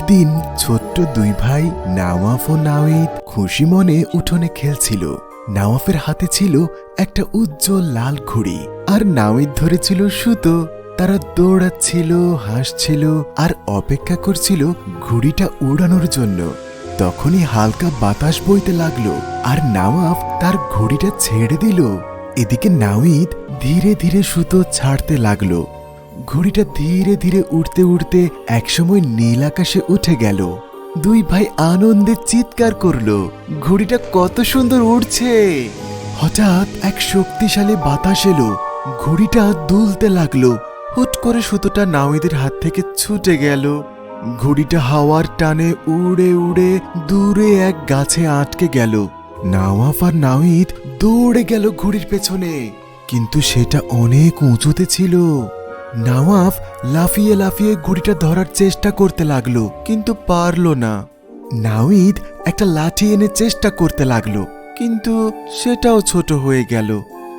একদিন ছোট্ট দুই ভাই নওয়াফ ও নাওয়ীদ খুশি মনে উঠোনে খেলছিল। নওয়াফের হাতে ছিল একটা উজ্জ্বল লাল ঘুড়ি আর নাওয়ীদ ধরেছিল সুতো। তারা দৌড়াচ্ছিল, হাসছিল আর অপেক্ষা করছিল ঘুড়িটা উড়ানোর জন্য। তখনই হালকা বাতাস বইতে লাগলো আর নওয়াফ তার ঘুড়িটা ছেড়ে দিল। এদিকে নাওয়ীদ ধীরে ধীরে সুতো ছাড়তে লাগলো। ঘুড়িটা ধীরে ধীরে উড়তে উড়তে একসময় নীল আকাশে উঠে গেল। দুই ভাই আনন্দে চিৎকার করলো, ঘুড়িটা কত সুন্দর উড়ছে। হঠাৎ এক শক্তিশালী বাতাস এলো, ঘুড়িটা দুলতে লাগলো। হুট করে সুতোটা নাওয়ীদের হাত থেকে ছুটে গেল। ঘুড়িটা হাওয়ার টানে উড়ে উড়ে দূরে এক গাছে আটকে গেল। নওয়াফ আর নাওয়ীদ দৌড়ে গেল ঘুড়ির পেছনে, কিন্তু সেটা অনেক উঁচুতে ছিল। নওয়াফ লাফিয়ে লাফিয়ে ঘুড়িটা ধরার চেষ্টা করতে লাগলো, কিন্তু পারল না। নাওয়ীদ একটা লাঠি এনে চেষ্টা করতে লাগলো, কিন্তু সেটাও ছোট হয়ে গেল।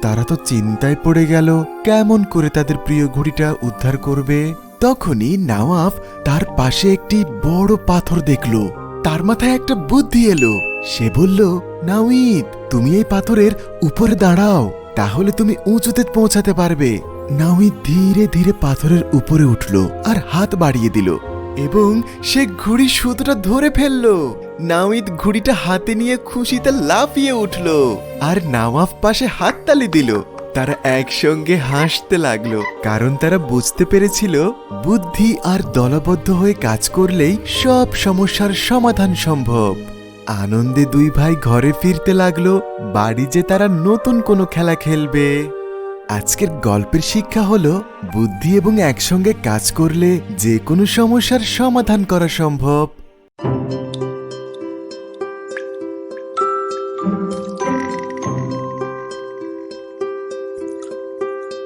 তারা তো চিন্তায় পড়ে গেল, কেমন করে তাদের প্রিয় ঘুড়িটা উদ্ধার করবে। তখনই নওয়াফ তার পাশে একটি বড় পাথর দেখলো। তার মাথায় একটা বুদ্ধি এলো। সে বলল, নাওয়ীদ, তুমি এই পাথরের উপরে দাঁড়াও, তাহলে তুমি উঁচুতে পৌঁছাতে পারবে। নাওয়ীদ ধীরে ধীরে পাথরের উপরে উঠল আর হাত বাড়িয়ে দিল এবং সে ঘুড়ির সুতোটা ধরে ফেলল। নাওয়ীদ ঘুড়িটা হাতে নিয়ে খুশিতে লাফিয়ে উঠল আর নওয়াফ পাশে হাততালি দিল। তারা একসঙ্গে হাসতে লাগলো, কারণ তারা বুঝতে পেরেছিল বুদ্ধি আর দলবদ্ধ হয়ে কাজ করলেই সব সমস্যার সমাধান সম্ভব। আনন্দে দুই ভাই ঘরে ফিরতে লাগলো, বাড়ি যে তারা নতুন কোনো খেলা খেলবে। আজকের গল্পের শিক্ষা হলো, বুদ্ধি এবং একসঙ্গে কাজ করলে যে কোনো সমস্যার সমাধান করা সম্ভব।